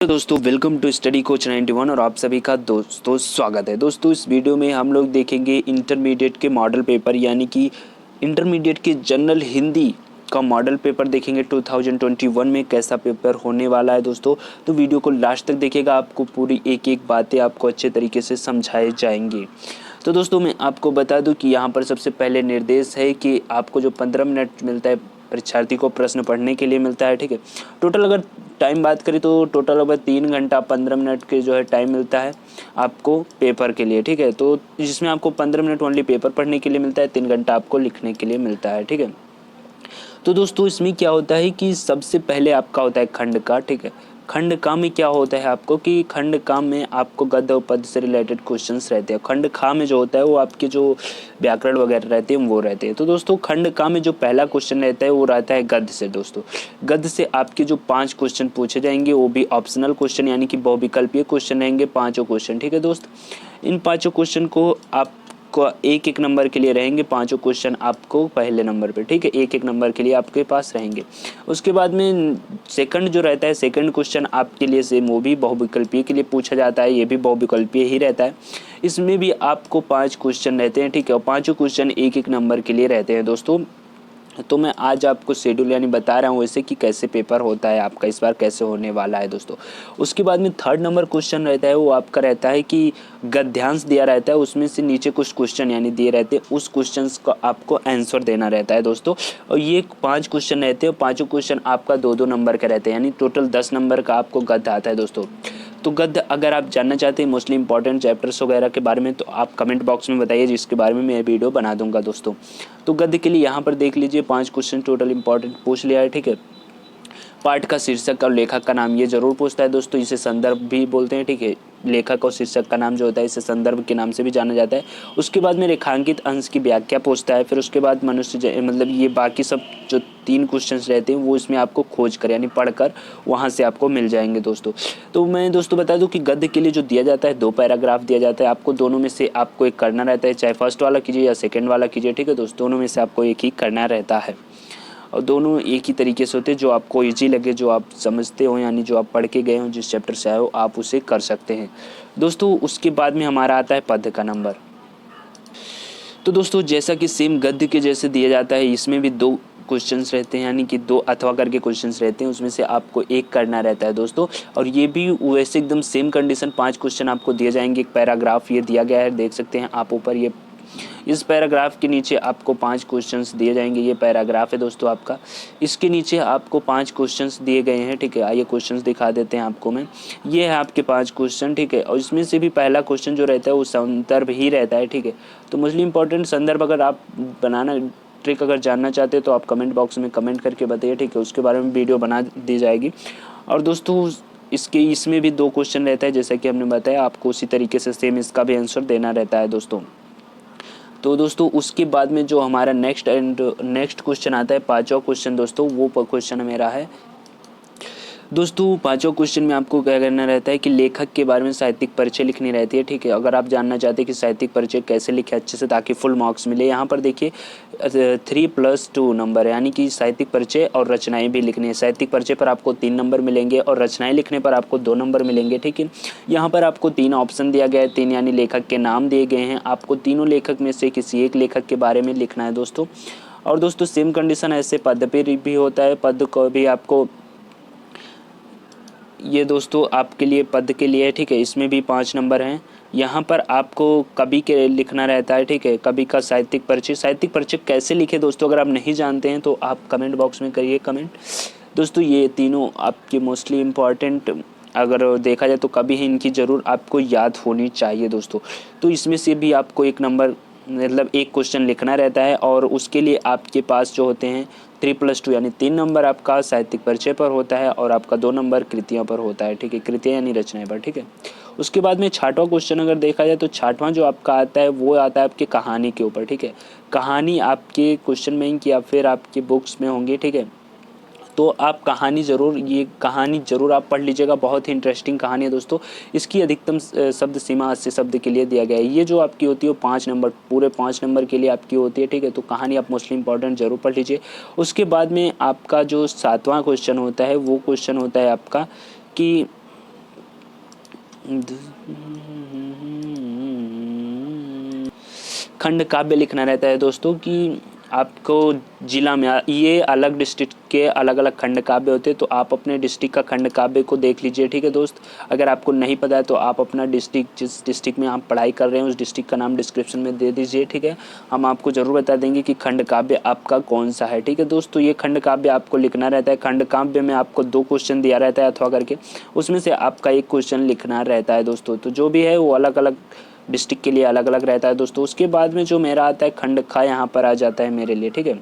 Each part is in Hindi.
तो दोस्तों वेलकम टू स्टडी कोच 91 और आप सभी का दोस्तों स्वागत है। दोस्तों इस वीडियो में हम लोग देखेंगे इंटरमीडिएट के मॉडल पेपर यानी कि इंटरमीडिएट के जनरल हिंदी का मॉडल पेपर देखेंगे 2021 में कैसा पेपर होने वाला है दोस्तों। तो वीडियो को लास्ट तक देखिएगा, आपको पूरी एक एक बातें आपको अच्छे तरीके से समझाए जाएंगे। तो दोस्तों मैं आपको बता दूं कि यहाँ पर सबसे पहले निर्देश है कि आपको जो 15 मिनट मिलता है परीक्षार्थी को प्रश्न पढ़ने के लिए मिलता है, ठीक है। टोटल अगर टाइम बात करें तो टोटल अगर 3 घंटा 15 मिनट के जो है टाइम मिलता है आपको पेपर के लिए, ठीक है। तो जिसमें आपको 15 मिनट ओनली पेपर पढ़ने के लिए मिलता है, 3 घंटा आपको लिखने के लिए मिलता है, ठीक है। तो दोस्तों इसमें क्या होता है कि सबसे पहले आपका होता है खंड का, ठीक है। खंड का में क्या होता है आपको कि खंड का में आपको गद्य और पद से रिलेटेड क्वेश्चंस रहते हैं। खंड खा में जो होता है वो आपके जो व्याकरण वगैरह रहते हैं वो रहते हैं। तो दोस्तों खंड का में जो पहला क्वेश्चन रहता है वो रहता है गद्य से। दोस्तों गद्य से आपके जो 5 क्वेश्चन पूछे जाएंगे वो भी ऑप्शनल क्वेश्चन यानी कि बहुविकल्पीय क्वेश्चन रहेंगे, 5 क्वेश्चन, ठीक है दोस्त। इन 5 क्वेश्चन को आप को एक एक नंबर के लिए रहेंगे, 5 क्वेश्चन आपको पहले नंबर पे, ठीक है, एक एक नंबर के लिए आपके पास रहेंगे। उसके बाद में सेकंड जो रहता है, सेकंड क्वेश्चन आपके लिए सेम वो भी बहुविकल्पीय के लिए पूछा जाता है, ये भी बहुविकल्पीय ही रहता है। इसमें भी आपको 5 क्वेश्चन रहते हैं, ठीक है, और 5 क्वेश्चन एक एक नंबर के लिए रहते हैं दोस्तों। तो मैं आज आपको शेड्यूल यानी बता रहा हूँ वैसे कि कैसे पेपर होता है आपका इस बार, कैसे होने वाला है दोस्तों। उसके बाद में थर्ड नंबर क्वेश्चन रहता है वो आपका रहता है कि गद्यांश दिया रहता है, उसमें से नीचे कुछ क्वेश्चन यानी दिए रहते हैं, उस क्वेश्चन का आपको आंसर देना रहता है दोस्तों। और ये 5 क्वेश्चन रहते हैं, 5 क्वेश्चन आपका 2-2 नंबर का रहते हैं, यानी टोटल 10 नंबर का आपको गद्य आता है दोस्तों। तो गद्य अगर आप जानना चाहते हैं मोस्टली इंपॉर्टेंट चैप्टर्स वगैरह के बारे में तो आप कमेंट बॉक्स में बताइए, जिसके बारे में मैं वीडियो बना दूंगा दोस्तों। तो गद्य के लिए यहाँ पर देख लीजिए 5 क्वेश्चन टोटल इंपॉर्टेंट पूछ लिया है, ठीक है। पाठ का शीर्षक और लेखक का नाम ये जरूर पूछता है दोस्तों, इसे संदर्भ भी बोलते हैं, ठीक है। लेखक और शीर्षक का नाम जो होता है इसे संदर्भ के नाम से भी जाना जाता है। उसके बाद में रेखांकित अंश की व्याख्या पूछता है। फिर उसके बाद मनुष्य मतलब ये बाकी सब जो 3 क्वेश्चंस रहते हैं वो इसमें आपको खोज कर यानी पढ़कर वहाँ से आपको मिल जाएंगे दोस्तों। तो मैं दोस्तों बता दूं कि गद्य के लिए जो दिया जाता है 2 पैराग्राफ दिया जाता है आपको, दोनों में से आपको एक करना रहता है, चाहे फर्स्ट वाला कीजिए या सेकेंड वाला कीजिए, ठीक है दोस्तों। दोनों में से आपको एक ही करना रहता है और दोनों एक ही तरीके से होते हैं, जो आपको इजी लगे, जो आप समझते हो यानी जो आप पढ़ के गए हो, जिस चैप्टर से आए हो आप उसे कर सकते हैं दोस्तों। उसके बाद में हमारा आता है पद का नंबर। तो दोस्तों जैसा कि सेम गद्य के जैसे दिया जाता है इसमें भी 2 क्वेश्चंस रहते हैं यानी कि 2 अथवा करके क्वेश्चंस रहते हैं, उसमें से आपको एक करना रहता है दोस्तों। और ये भी वैसे एकदम सेम कंडीशन 5 क्वेश्चन आपको दिए जाएंगे, एक पैराग्राफ ये दिया गया है, देख सकते हैं आप ऊपर। ये इस पैराग्राफ के नीचे आपको 5 क्वेश्चंस दिए जाएंगे, ये पैराग्राफ है दोस्तों आपका। इसके नीचे आपको 5 क्वेश्चंस दिए गए हैं, ठीक है। आइए क्वेश्चंस दिखा देते हैं आपको मैं। ये है आपके 5 क्वेश्चन, ठीक है। और इसमें से भी पहला क्वेश्चन जो रहता है वो संदर्भ ही रहता है, ठीक है। तो मोस्टली इंपॉर्टेंट संदर्भ अगर आप बनाना ट्रिक अगर जानना चाहते हैं तो आप कमेंट बॉक्स में कमेंट करके बताइए, ठीक है। उसके बारे में वीडियो बना दी जाएगी। और दोस्तों इसमें भी 2 क्वेश्चन रहता है, जैसा कि हमने बताया आपको उसी तरीके से सेम इसका भी आंसर देना रहता है दोस्तों। तो दोस्तों उसके बाद में जो हमारा नेक्स्ट क्वेश्चन आता है 5वां क्वेश्चन दोस्तों, वो क्वेश्चन मेरा है दोस्तों। 5वां क्वेश्चन में आपको क्या करना रहता है कि लेखक के बारे में साहित्यिक परिचय लिखनी रहती है, ठीक है। अगर आप जानना चाहते हैं कि साहित्यिक परिचय कैसे लिखे अच्छे से ताकि फुल मार्क्स मिले, यहाँ पर देखिए 3+2 नंबर यानी कि साहित्यिक परिचय और रचनाएं भी लिखनी है। साहित्यिक परिचय पर आपको 3 नंबर मिलेंगे और रचनाएं लिखने पर आपको 2 नंबर मिलेंगे, ठीक है। यहाँ पर आपको 3 ऑप्शन दिया गया है, 3 यानी लेखक के नाम दिए गए हैं, आपको तीनों लेखक में से किसी एक लेखक के बारे में लिखना है दोस्तों। और दोस्तों सेम कंडीशन ऐसे पद पे भी होता है, पद को भी आपको ये दोस्तों आपके लिए पद के लिए, ठीक है। इसमें भी 5 नंबर हैं। यहाँ पर आपको कवि के लिखना रहता है, ठीक है। कवि का साहित्यिक परिचय कैसे लिखे दोस्तों, अगर आप नहीं जानते हैं तो आप कमेंट बॉक्स में करिए कमेंट दोस्तों। ये तीनों आपके मोस्टली इम्पॉर्टेंट अगर देखा जाए तो कवि हैं, इनकी ज़रूर आपको याद होनी चाहिए दोस्तों। तो इसमें से भी आपको 1 नंबर मतलब 1 क्वेश्चन लिखना रहता है और उसके लिए आपके पास जो होते हैं 3+2 यानी 3 नंबर आपका साहित्यिक परिचय पर होता है और आपका 2 नंबर कृतियों पर होता है, ठीक है। कृतियाँ यानी रचनाएं पर, ठीक है। उसके बाद में 6वां क्वेश्चन अगर देखा जाए तो 6वां जो आपका आता है वो आता है आपकी कहानी के ऊपर, ठीक है। कहानी आपके क्वेश्चन बैंक या फिर आपके बुक्स में होंगी, ठीक है। तो आप कहानी ज़रूर आप पढ़ लीजिएगा, बहुत ही इंटरेस्टिंग कहानी है दोस्तों। इसकी अधिकतम शब्द सीमा 80 शब्द के लिए दिया गया है। ये जो आपकी होती है वो 5 नंबर पूरे 5 नंबर के लिए आपकी होती है, ठीक है। तो कहानी आप मोस्टली इंपॉर्टेंट ज़रूर पढ़ लीजिए। उसके बाद में आपका जो 7वां क्वेश्चन होता है वो क्वेश्चन होता है आपका कि खंड काव्य लिखना रहता है दोस्तों कि आपको जिला में ये अलग डिस्ट्रिक्ट के अलग अलग खंड काव्य होते हैं, तो आप अपने डिस्ट्रिक्ट का खंड काव्य को देख लीजिए, ठीक है दोस्त। अगर आपको नहीं पता है तो आप अपना डिस्ट्रिक्ट, जिस डिस्ट्रिक्ट में आप पढ़ाई कर रहे हैं उस डिस्ट्रिक्ट का नाम डिस्क्रिप्शन में दे दीजिए, ठीक है। हम आपको ज़रूर बता देंगे कि खंड काव्य आपका कौन सा है, ठीक है दोस्तों। ये खंड काव्य आपको लिखना रहता है। खंड काव्य में आपको 2 क्वेश्चन दिया रहता है अथवा करके, उसमें से आपका 1 क्वेश्चन लिखना रहता है दोस्तों। तो जो भी है वो अलग अलग डिस्ट्रिक्ट के लिए अलग अलग रहता है दोस्तों। उसके बाद में जो मेरा आता है खंड खा, यहाँ पर आ जाता है मेरे लिए, ठीक है।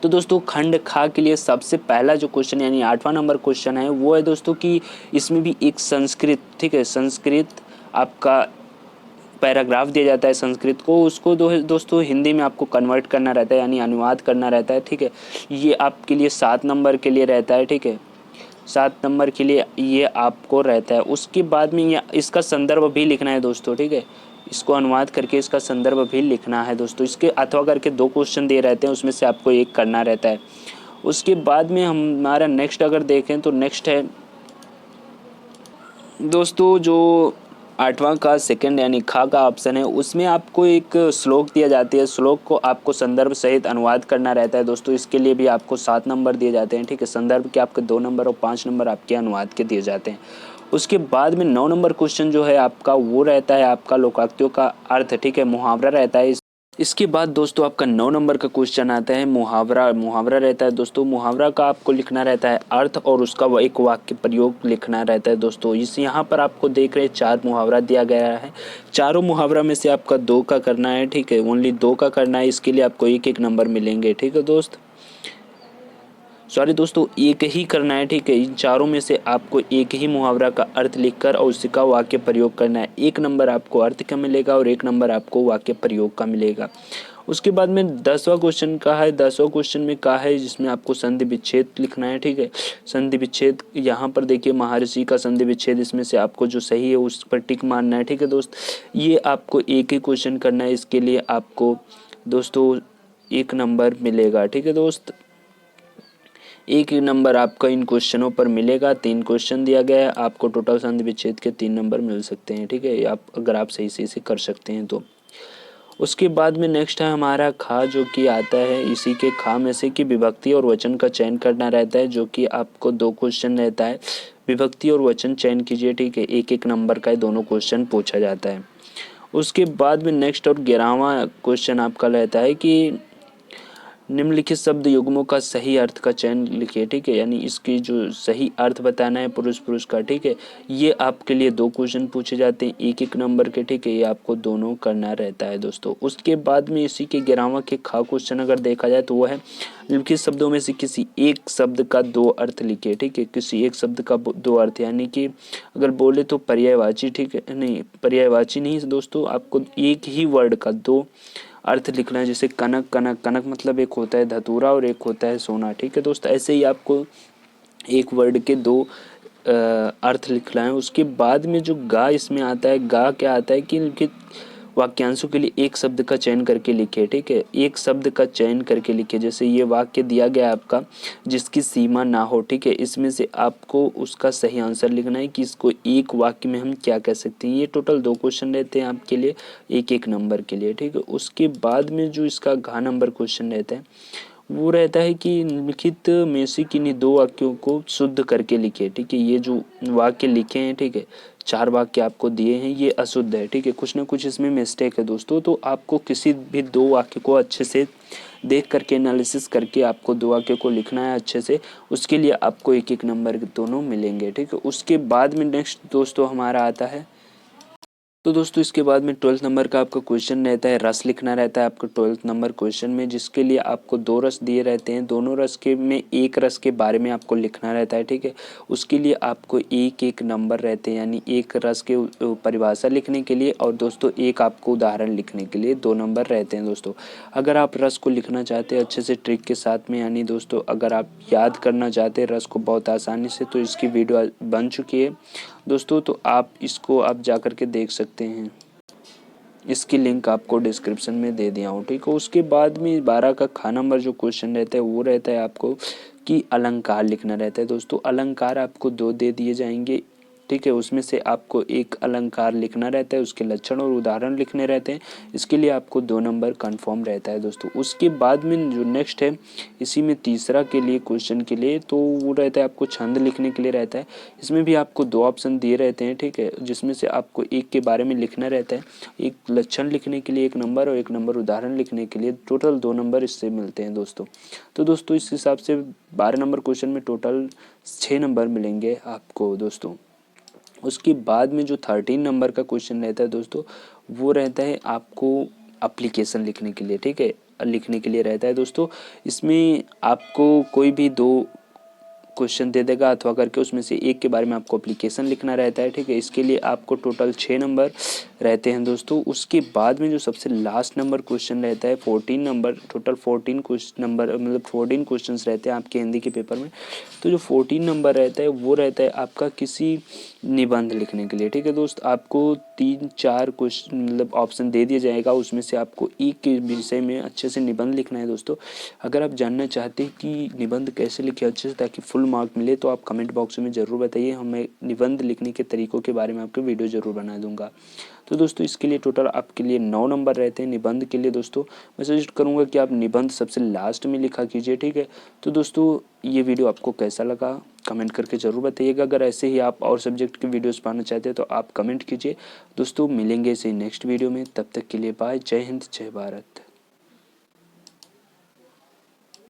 तो दोस्तों खंड खा के लिए सबसे पहला जो क्वेश्चन यानी 8वां नंबर क्वेश्चन है वो है दोस्तों कि इसमें भी एक संस्कृत, ठीक है, संस्कृत आपका पैराग्राफ दिया जाता है संस्कृत को, उसको दोस्तों हिंदी में आपको कन्वर्ट करना रहता है यानी अनुवाद करना रहता है, ठीक है। ये आपके लिए 7 नंबर के लिए रहता है, ठीक है। 7 नंबर के लिए ये आपको रहता है। उसके बाद में ये इसका संदर्भ भी लिखना है दोस्तों, ठीक है। इसको अनुवाद करके इसका संदर्भ भी लिखना है दोस्तों। इसके अथवा करके 2 क्वेश्चन दिए रहते हैं, उसमें से आपको 1 करना रहता है। उसके बाद में हमारा नेक्स्ट अगर देखें तो नेक्स्ट है दोस्तों जो 8वां का सेकंड यानी खा का ऑप्शन है, उसमें आपको एक श्लोक दिया जाती है। श्लोक को आपको संदर्भ सहित अनुवाद करना रहता है दोस्तों। इसके लिए भी आपको 7 नंबर दिए जाते हैं, ठीक है। संदर्भ के आपके 2 नंबर और 5 नंबर आपके अनुवाद के दिए जाते हैं। उसके बाद में 9 नंबर क्वेश्चन जो है आपका वो रहता है आपका लोकोक्तियों का अर्थ, ठीक है, मुहावरा रहता है। इसके बाद दोस्तों आपका 9 नंबर का क्वेश्चन आता है मुहावरा। मुहावरा रहता है दोस्तों। मुहावरा का आपको लिखना रहता है अर्थ और उसका एक वाक्य प्रयोग लिखना रहता है दोस्तों। इस यहाँ पर आपको देख रहे हैं 4 मुहावरा दिया गया है। चारों मुहावरा में से आपका 2 का करना है, ठीक है, ओनली 2 का करना है। इसके लिए आपको 1-1 नंबर मिलेंगे, ठीक है दोस्त। सॉरी दोस्तों, एक ही करना है, ठीक है। इन चारों में से आपको एक ही मुहावरा का अर्थ लिखकर और उसका वाक्य प्रयोग करना है। 1 नंबर आपको अर्थ का मिलेगा और 1 नंबर आपको वाक्य प्रयोग का मिलेगा। उसके बाद में 10वां क्वेश्चन का है। 10वां क्वेश्चन में का है जिसमें आपको संधि विच्छेद लिखना है, ठीक है। संधि विच्छेद यहाँ पर देखिए महर्षि का संधि विच्छेद, इसमें से आपको जो सही है उस पर टिक मारना है, ठीक है दोस्त। ये आपको एक ही क्वेश्चन करना है। इसके लिए आपको दोस्तों 1 नंबर मिलेगा, ठीक है दोस्त। 1 नंबर आपका इन क्वेश्चनों पर मिलेगा। 3 क्वेश्चन दिया गया है आपको। टोटल संधि विच्छेद के 3 नंबर मिल सकते हैं, ठीक है, आप अगर आप सही से इसे कर सकते हैं तो। उसके बाद में नेक्स्ट है हमारा खा, जो कि आता है इसी के खा में से कि विभक्ति और वचन का चयन करना रहता है, जो कि आपको 2 क्वेश्चन रहता है। विभक्ति और वचन चयन कीजिए, ठीक है। 1-1 नंबर का दोनों क्वेश्चन पूछा जाता है। उसके बाद में नेक्स्ट और 11वां क्वेश्चन आपका रहता है कि निम्नलिखित शब्द युग्मों का सही अर्थ का चयन लिखिए, ठीक है, यानी इसकी जो सही अर्थ बताना है पुरुष पुरुष का, ठीक है। ये आपके लिए 2 क्वेश्चन पूछे जाते हैं 1-1 नंबर के, ठीक है। ये आपको दोनों करना रहता है दोस्तों। उसके बाद में इसी के 11वां के खा क्वेश्चन अगर देखा जाए तो वो है निम्नलिखित शब्दों में से किसी एक शब्द का 2 अर्थ लिखिए, ठीक है। किसी एक शब्द का 2 अर्थ, यानी कि अगर बोले तो पर्यायवाची, ठीक है, नहीं पर्यायवाची नहीं दोस्तों, आपको एक ही वर्ड का 2 अर्थ लिखना है। जैसे कनक, कनक, कनक मतलब एक होता है धतूरा और एक होता है सोना, ठीक है दोस्त। ऐसे ही आपको एक वर्ड के 2 अर्थ लिखना है। उसके बाद में जो गा इसमें आता है, गा क्या आता है कि वाक्यांशों के लिए एक शब्द का चयन करके लिखे, ठीक है। एक शब्द का चयन करके लिखे। जैसे ये वाक्य दिया गया आपका जिसकी सीमा ना हो, ठीक है। इसमें से आपको उसका सही आंसर लिखना है कि इसको एक वाक्य में हम क्या कह सकते हैं। ये टोटल 2 क्वेश्चन रहते हैं आपके लिए 1-1 नंबर के लिए, ठीक है। उसके बाद में जो इसका घ नंबर क्वेश्चन रहता है वो रहता है कि निम्नलिखित में से किन्हीं 2 वाक्यों को शुद्ध करके लिखे, ठीक है। ये जो वाक्य लिखे हैं, ठीक है, 4 वाक्य आपको दिए हैं, ये अशुद्ध है, ठीक है। कुछ ना कुछ इसमें मिस्टेक है दोस्तों। तो आपको किसी भी 2 वाक्य को अच्छे से देख करके एनालिसिस करके आपको 2 वाक्य को लिखना है अच्छे से। उसके लिए आपको 1-1 नंबर दोनों मिलेंगे, ठीक है। उसके बाद में नेक्स्ट दोस्तों हमारा आता है, तो दोस्तों इसके बाद में 12th नंबर का आपका क्वेश्चन रहता है। रस लिखना रहता है आपको 12th नंबर क्वेश्चन में, जिसके लिए आपको 2 रस दिए रहते हैं। दोनों रस के में एक रस के बारे में आपको लिखना रहता है, ठीक है। उसके लिए आपको 1-1 नंबर रहते हैं, यानी एक रस के परिभाषा लिखने के लिए और दोस्तों एक आपको उदाहरण लिखने के लिए 2 नंबर रहते हैं दोस्तों। अगर आप रस को लिखना चाहते हैं अच्छे से ट्रिक के साथ में, यानी दोस्तों अगर आप याद करना चाहते हैं रस को बहुत आसानी से, तो इसकी वीडियो बन चुकी है दोस्तों, तो आप इसको आप जा कर के देख सकते हैं। इसकी लिंक आपको डिस्क्रिप्शन में दे दिया हूँ, ठीक है। उसके बाद में 12 का खा नंबर जो क्वेश्चन रहता है वो रहता है आपको कि अलंकार लिखना रहता है दोस्तों। अलंकार आपको 2 दे दिए जाएंगे। ठीक है, उसमें से आपको एक अलंकार लिखना रहता है, उसके लक्षण और उदाहरण लिखने रहते हैं। इसके लिए आपको 2 नंबर कन्फर्म रहता है दोस्तों। उसके बाद में जो नेक्स्ट है, इसी में तीसरा के लिए क्वेश्चन के लिए तो वो रहता है आपको छंद लिखने के लिए रहता है। इसमें भी आपको 2 ऑप्शन दिए रहते हैं, ठीक है, जिसमें से आपको एक के बारे में लिखना रहता है। एक लक्षण लिखने के लिए 1 नंबर और 1 नंबर उदाहरण लिखने के लिए, टोटल 2 नंबर इससे मिलते हैं दोस्तों। तो दोस्तों इस हिसाब से 12 नंबर क्वेश्चन में टोटल 6 नंबर मिलेंगे आपको दोस्तों। उसके बाद में जो 13 नंबर का क्वेश्चन रहता है दोस्तों, वो रहता है आपको एप्लीकेशन लिखने के लिए, ठीक है, लिखने के लिए रहता है दोस्तों। इसमें आपको कोई भी 2 क्वेश्चन दे देगा अथवा करके, उसमें से एक के बारे में आपको एप्लीकेशन लिखना रहता है, ठीक है। इसके लिए आपको टोटल 6 नंबर रहते हैं दोस्तों। उसके बाद में जो सबसे लास्ट नंबर क्वेश्चन रहता है 14 नंबर, टोटल 14 क्वेश्चन नंबर मतलब 14 क्वेश्चंस रहते हैं आपके हिंदी के पेपर में। तो जो 14 नंबर रहता है वो रहता है आपका किसी निबंध लिखने के लिए, ठीक है दोस्त। आपको 3-4 क्वेश्चन मतलब ऑप्शन दे दिया जाएगा, उसमें से आपको एक के विषय में अच्छे से निबंध लिखना है दोस्तों। अगर आप जानना चाहते हैं कि निबंध कैसे लिखे अच्छे से ताकि फुल मार्क मिले, तो आप कमेंट बॉक्स में ज़रूर बताइए, मैं निबंध लिखने के तरीक़ों के बारे में आपको वीडियो ज़रूर बना दूंगा। तो दोस्तों इसके लिए टोटल आपके लिए 9 नंबर रहते हैं निबंध के लिए दोस्तों। मैं सजेस्ट करूंगा कि आप निबंध सबसे लास्ट में लिखा कीजिए, ठीक है। तो दोस्तों ये वीडियो आपको कैसा लगा कमेंट करके ज़रूर बताइएगा। अगर ऐसे ही आप और सब्जेक्ट के वीडियोस पाना चाहते हैं तो आप कमेंट कीजिए दोस्तों। मिलेंगे इसे नेक्स्ट वीडियो में, तब तक के लिए बाय। जय हिंद, जय भारत।